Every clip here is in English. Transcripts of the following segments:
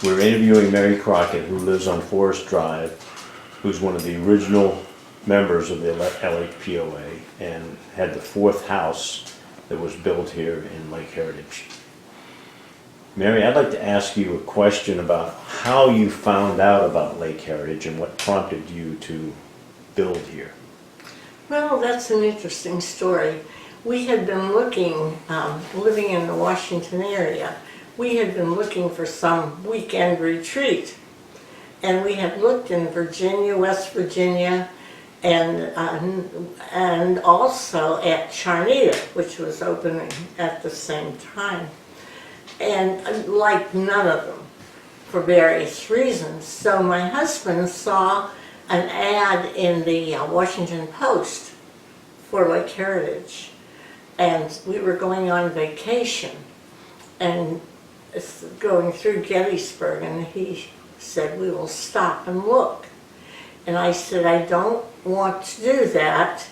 we're interviewing Mary Crockett, who lives on Forest Drive, who's one of the original members of the LHPOA and had the fourth house that was built here in Lake Heritage. Mary, I'd like to ask you a question about how you found out about Lake Heritage and what prompted you to build here. Well, that's an interesting story. We had been looking, living in the Washington area, we had been looking for some weekend retreat. And we had looked in Virginia, West Virginia, and also at Charnita, which was opening at the same time. And liked none of them for various reasons. So my husband saw an ad in the Washington Post for Lake Heritage. And we were going on vacation and going through Gettysburg, and he said, we will stop and look. And I said, I don't want to do that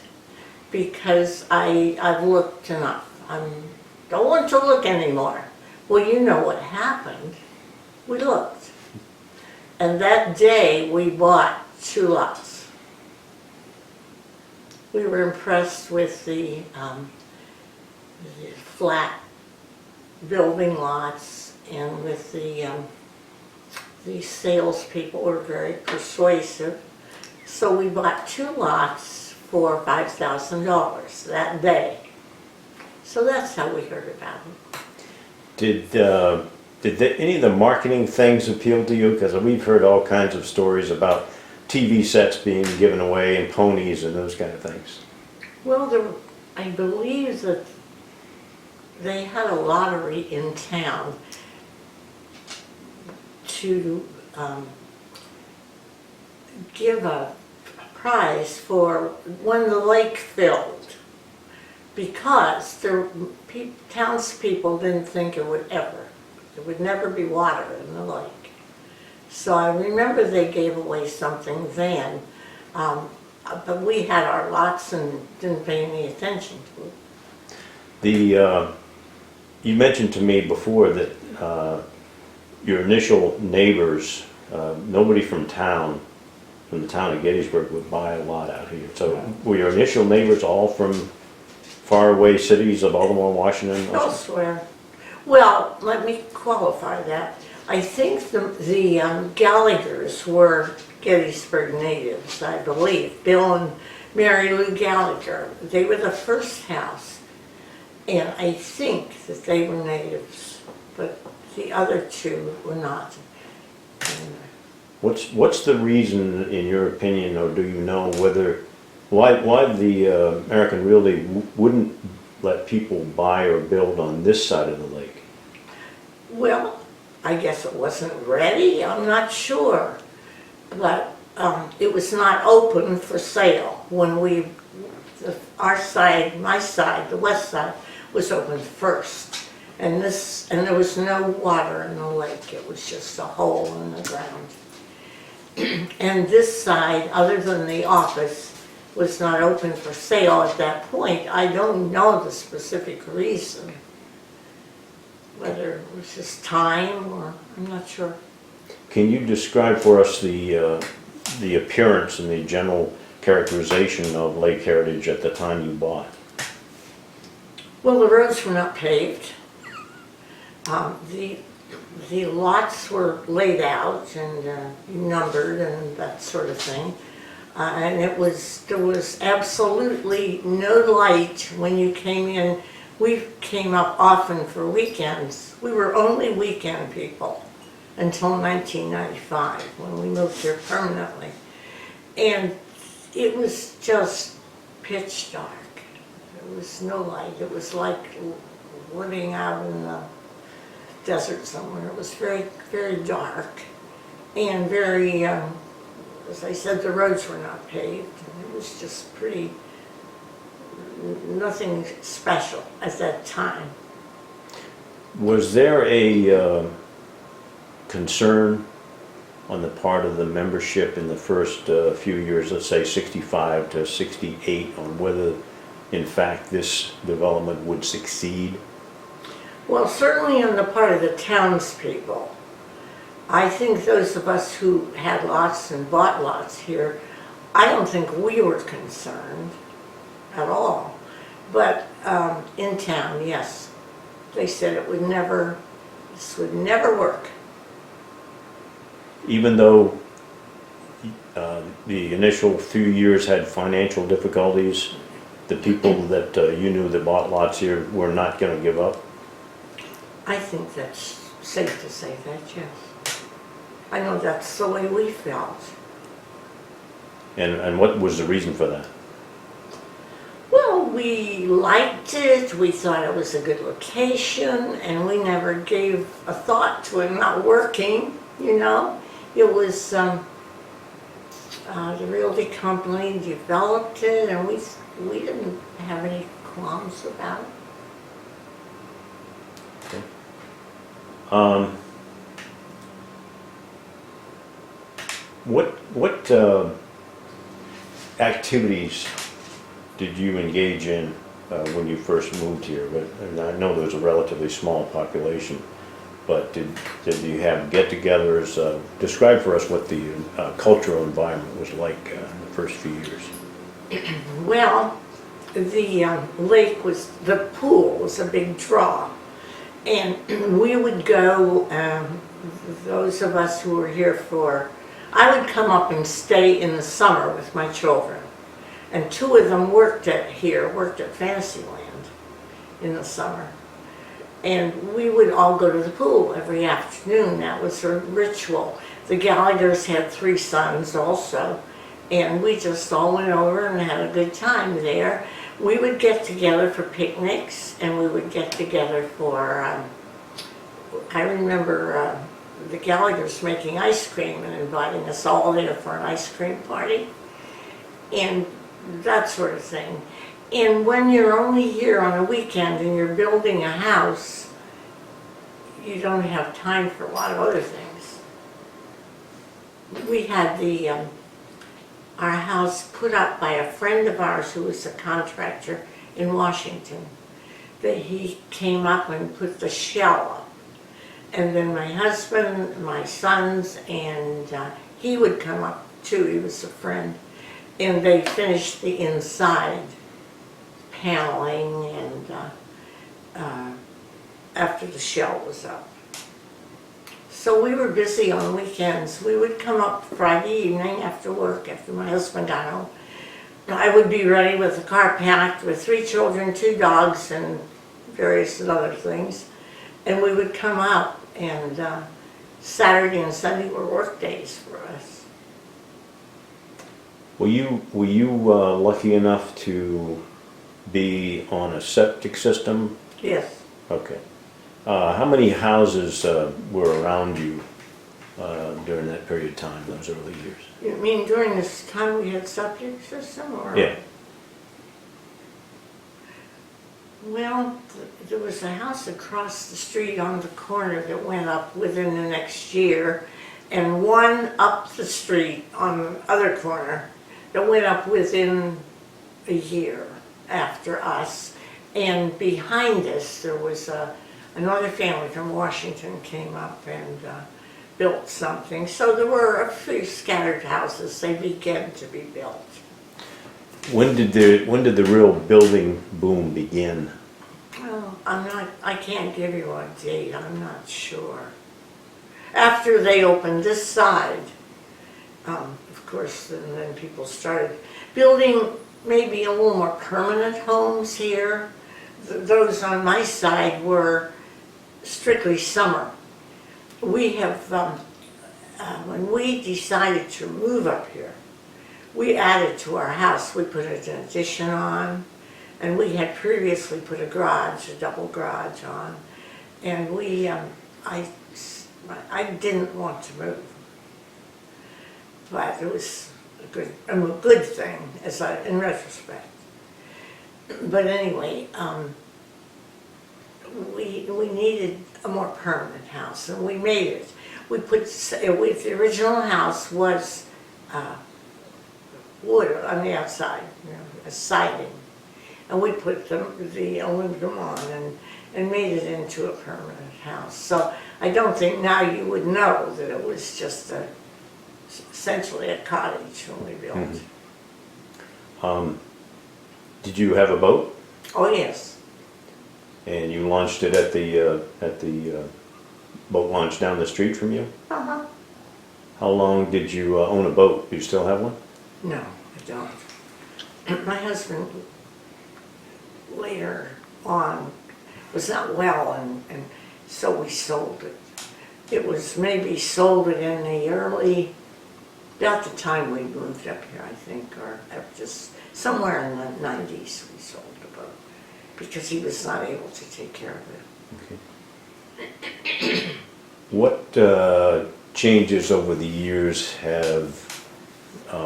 because I've looked enough. I don't want to look anymore. Well, you know what happened. We looked. And that day we bought 2 lots. We were impressed with the flat building lots, and with the salespeople were very persuasive. So we bought 2 lots for $5,000 that day. So that's how we heard about it. Did any of the marketing things appeal to you? Because we've heard all kinds of stories about TV sets being given away and ponies and those kind of things. Well, I believe that they had a lottery in town to give a prize for when the lake filled, because townspeople didn't think there would never be water in the lake. So I remember they gave away something then, but we had our lots and didn't pay any attention to it. You mentioned to me before that your initial neighbors, nobody from the town of Gettysburg would buy a lot out here. So were your initial neighbors all from faraway cities of Baltimore, Washington? Elsewhere. Well, let me qualify that. I think the Gallaghers were Gettysburg natives, I believe. Bill and Mary Lou Gallagher. They were the first house. And I think that they were natives, but the other 2 were not. What's the reason, in your opinion, or do you know why the American Realty wouldn't let people buy or build on this side of the lake? Well, I guess it wasn't ready. I'm not sure, but it was not open for sale when our side, my side, the west side, was open first. And there was no water in the lake. It was just a hole in the ground. And this side, other than the office, was not open for sale at that point. I don't know the specific reason, whether it was just time or I'm not sure. Can you describe for us the appearance and the general characterization of Lake Heritage at the time you bought? Well, the roads were not paved. The lots were laid out and numbered and that sort of thing. And there was absolutely no light when you came in. We came up often for weekends. We were only weekend people until 1995 when we moved here permanently. And it was just pitch dark. There was no light. It was like living out in the desert somewhere. It was very, very dark and very, as I said, the roads were not paved. It was just pretty, nothing special at that time. Was there a concern on the part of the membership in the first few years, let's say 65 to 68, on whether in fact this development would succeed? Well, certainly on the part of the townspeople. I think those of us who had lots and bought lots here, I don't think we were concerned at all. But in town, yes, they said this would never work. Even though the initial few years had financial difficulties, the people that you knew that bought lots here were not going to give up? I think that's safe to say that, yes. I know that's the way we felt. And what was the reason for that? Well, we liked it, we thought it was a good location, and we never gave a thought to it not working, you know? It was, the realty company developed it, and we didn't have any qualms about it. Okay. What activities did you engage in when you first moved here? And I know there was a relatively small population, but did you have get-togethers? Describe for us what the cultural environment was like in the first few years. Well, the lake was, the pool was a big draw. And we would go, those of us who were here I would come up and stay in the summer with my children. And two of them worked at Fantasyland in the summer. And we would all go to the pool every afternoon. That was a ritual. The Gallaghers had 3 sons also. And we just all went over and had a good time there. We would get together for picnics, and we would get together for, I remember the Gallaghers making ice cream and inviting us all there for an ice cream party, and that sort of thing. And when you're only here on a weekend and you're building a house, you don't have time for a lot of other things. We had our house put up by a friend of ours who was a contractor in Washington. That he came up and put the shell up. And then my husband, my sons, and he would come up too, he was a friend. And they finished the inside paneling and after the shell was up. So we were busy on weekends. We would come up Friday evening after work, after my husband got home. I would be ready with the car packed with 3 children, 2 dogs, and various other things. And we would come up, and Saturday and Sunday were work days for us. Were you lucky enough to be on a septic system? Yes. Okay. How many houses were around you during that period of time, those early years? You mean during this time we had septic system, or? Yeah. Well, there was a house across the street on the corner that went up within the next year, and one up the street on the other corner that went up within a year after us. And behind us, there was another family from Washington came up and built something. So there were a few scattered houses. They began to be built. When did the real building boom begin? Well, I can't give you a date. I'm not sure. After they opened this side, of course, then people started building maybe a little more permanent homes here. Those on my side were strictly summer. We have, when we decided to move up here, we added to our house. We put an addition on, and we had previously put a garage, a double garage on, and I didn't want to move, but it was a good thing in retrospect. But anyway, we needed a more permanent house, and we made it. We put, the original house was wood on the outside, a siding, and we put the aluminum on, and made it into a permanent house. So I don't think now you would know that it was just essentially a cottage when we built. Did you have a boat? Oh, yes. And you launched it at the boat launch down the street from you? Uh-huh. How long did you own a boat? Do you still have one? No, I don't. My husband later on was not well, and so we sold it. It was maybe sold it in the early, about the time we moved up here, I think, or just somewhere in the 90s we sold the boat because he was not able to take care of it. Okay. What changes over the years have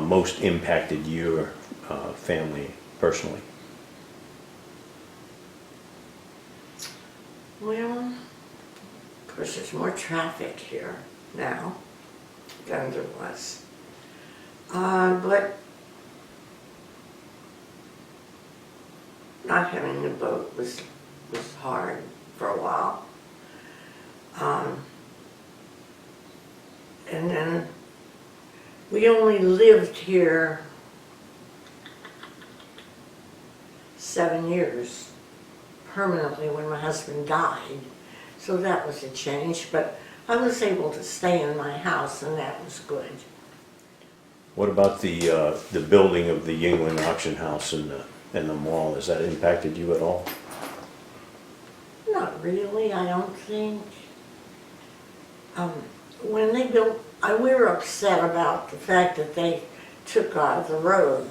most impacted your family personally? Well, of course, there's more traffic here now than there was. But not having a boat was hard for a while. And then we only lived here 7 years permanently when my husband died. So that was a change, but I was able to stay in my house and that was good. What about the building of the Yingling auction house and the mall? Has that impacted you at all? Not really, I don't think. When they built, we were upset about the fact that they took the road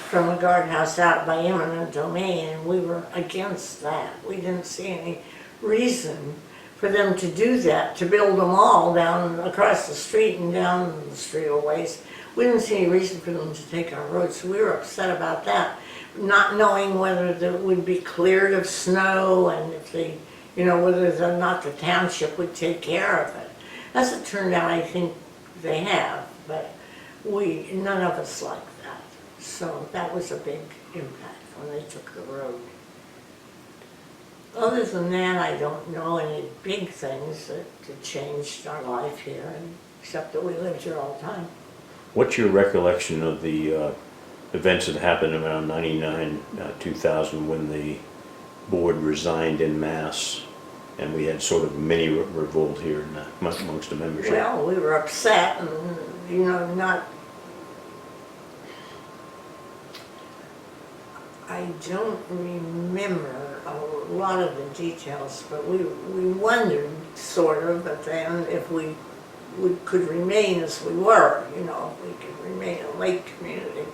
from the guardhouse out by eminent domain, and we were against that. We didn't see any reason for them to do that, to build them all down across the street and down the street a ways. We didn't see any reason for them to take our road, so we were upset about that, not knowing whether it would be cleared of snow and if whether or not the township would take care of it. As it turned out, I think they have, but none of us liked that. So that was a big impact when they took the road. Other than that, I don't know any big things that changed our life here, except that we lived here all the time. What's your recollection of the events that happened around 99, 2000 when the board resigned en masse and we had sort of a mini revolt here amongst the membership? Well, we were upset and, not... I don't remember a lot of the details, but we wondered, sort of, at the end if we could remain as we were, if we could remain a lake community.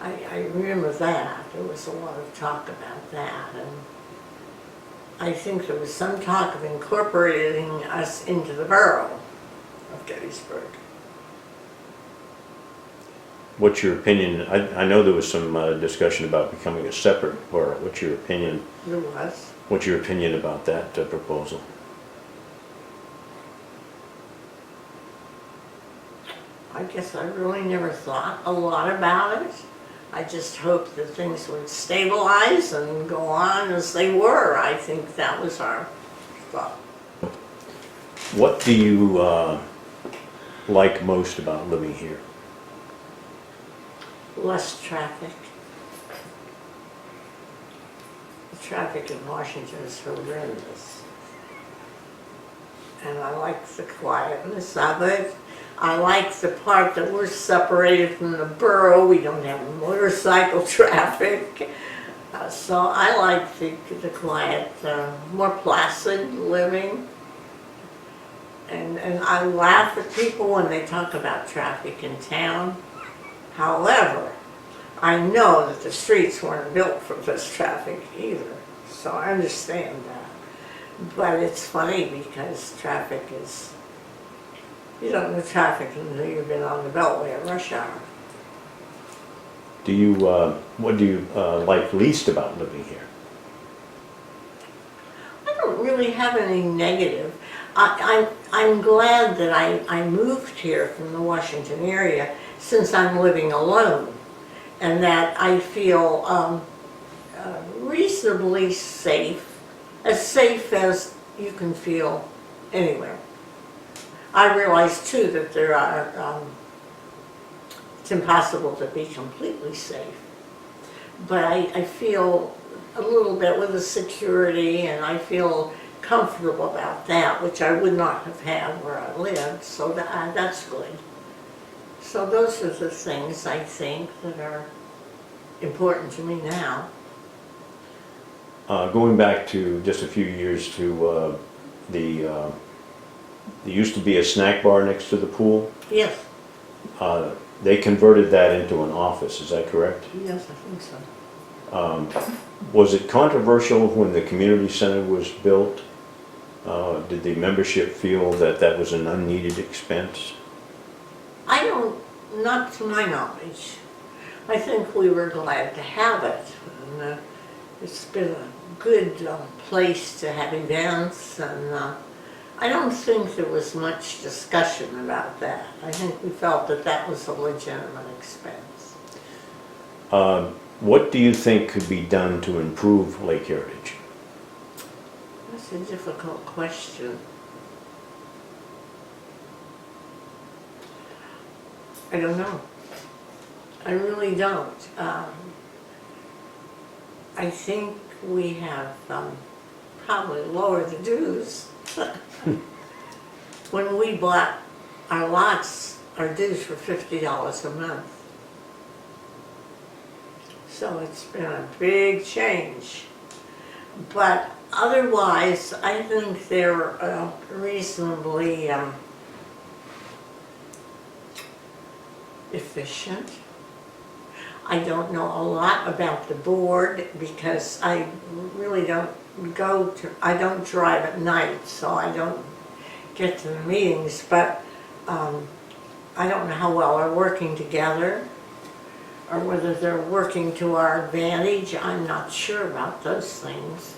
I remember that. There was a lot of talk about that, and I think there was some talk of incorporating us into the borough of Gettysburg. What's your opinion? I know there was some discussion about becoming a separate borough. What's your opinion? There was. What's your opinion about that proposal? I guess I really never thought a lot about it. I just hoped that things would stabilize and go on as they were. I think that was our thought. What do you like most about living here? Less traffic. The traffic in Washington is horrendous. And I like the quietness of it. I like the part that we're separated from the borough. We don't have motorcycle traffic. So I like the quiet, more placid living. And I laugh at people when they talk about traffic in town. However, I know that the streets weren't built for this traffic either. So I understand that. But it's funny because traffic is... You don't know traffic until you've been on the Beltway at rush hour. What do you like least about living here? I don't really have any negative. I'm glad that I moved here from the Washington area since I'm living alone, and that I feel reasonably safe as safe as you can feel anywhere. I realize too that there are, it's impossible to be completely safe. But I feel a little bit with the security, and I feel comfortable about that, which I would not have had where I lived, so that's good. So those are the things I think that are important to me now. Going back to just a few years to there used to be a snack bar next to the pool. Yes, They converted that into an office, is that correct? yes, I think so. Was it controversial when the community center was built? Did the membership feel that that was an unneeded expense? I don't, not to my knowledge. I think we were glad to have it. And, it's been a good place to have events, and I don't think there was much discussion about that. I think we felt that that was a legitimate expense. What do you think could be done to improve Lake Heritage? That's a difficult question. I don't know. I really don't. I think we have probably lowered the dues. When we bought our lots, our dues were $50 a month. So it's been a big change. But otherwise, I think they're reasonably efficient. I don't know a lot about the board because I really don't I don't drive at night, so I don't get to the meetings, but I don't know how well they're working together or whether they're working to our advantage. I'm not sure about those things,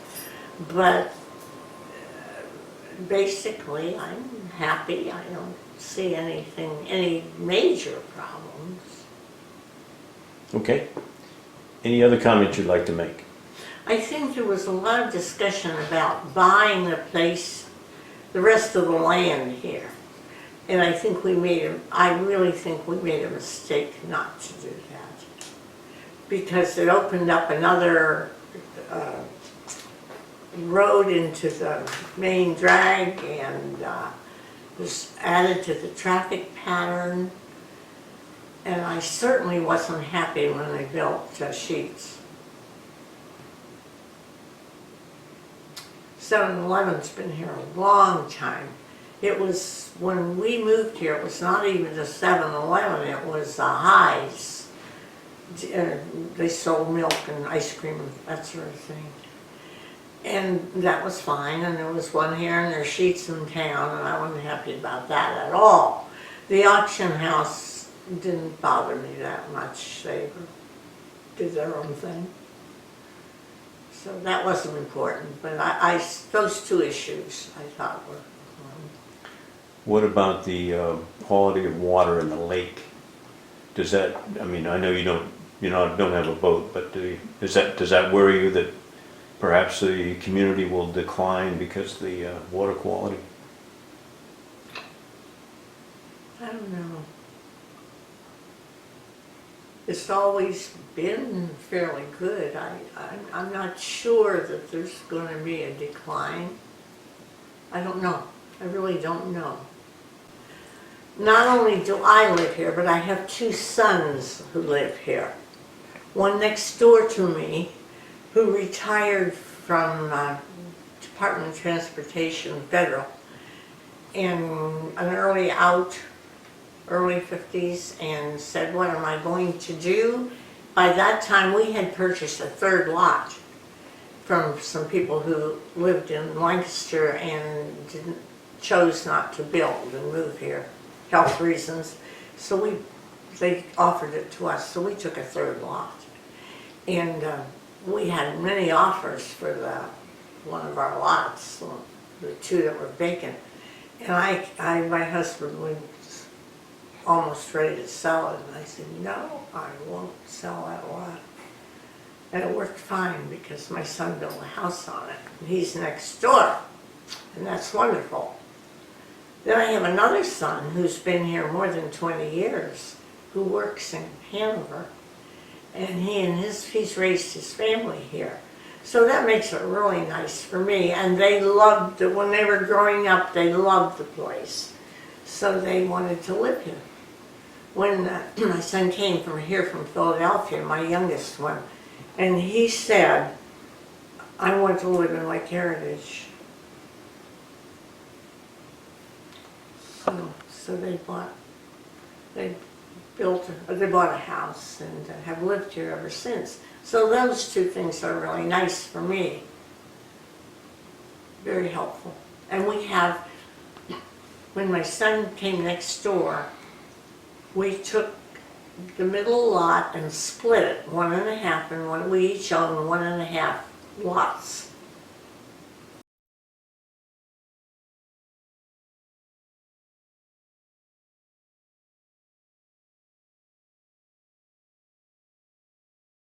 but basically I'm happy. I don't see any major problems. Okay. Any other comments you'd like to make? I think there was a lot of discussion about buying the place, the rest of the land here. And I think I really think we made a mistake not to do that. Because it opened up another road into the main drag, and was added to the traffic pattern. And I certainly wasn't happy when they built Sheets. 7-Eleven's been here a long time. It was, when we moved here, it was not even a 7-Eleven, it was a High's. They sold milk and ice cream and that sort of thing. And that was fine, and there was one here, and there's Sheets in town, and I wasn't happy about that at all. The auction house didn't bother me that much. They did their own thing. So that wasn't important, but those two issues I thought were What about the quality of water in the lake? Does that, I mean, I know you don't have a boat, but does that worry you that perhaps the community will decline because of the water quality? I don't know. It's always been fairly good. I'm not sure that there's going to be a decline. I don't know. I really don't know. Not only do I live here, but I have two sons who live here. One next door to me, who retired from Department of Transportation, Federal, in an early 50s, and said, what am I going to do? By that time we had purchased a third lot from some people who lived in Lancaster and chose not to build and move here, health reasons. So they offered it to us, so we took a third lot. And we had many offers for one of our lots, the two that were vacant. And my husband was almost ready to sell it, and I said, no, I won't sell that lot. And it worked fine because my son built a house on it. And he's next door. And that's wonderful. Then I have another son who's been here more than 20 years, who works in Hanover. And he's raised his family here. So that makes it really nice for me. And they loved it. When they were growing up, they loved the place. So they wanted to live here. When my son came from Philadelphia, my youngest one, and he said, I want to live in Lake Heritage. So they bought a house and have lived here ever since. So those two things are really nice for me. Very helpful. And we have, when my son came next door, we took the middle lot and split it, 1.5 and one. We each own 1.5 lots.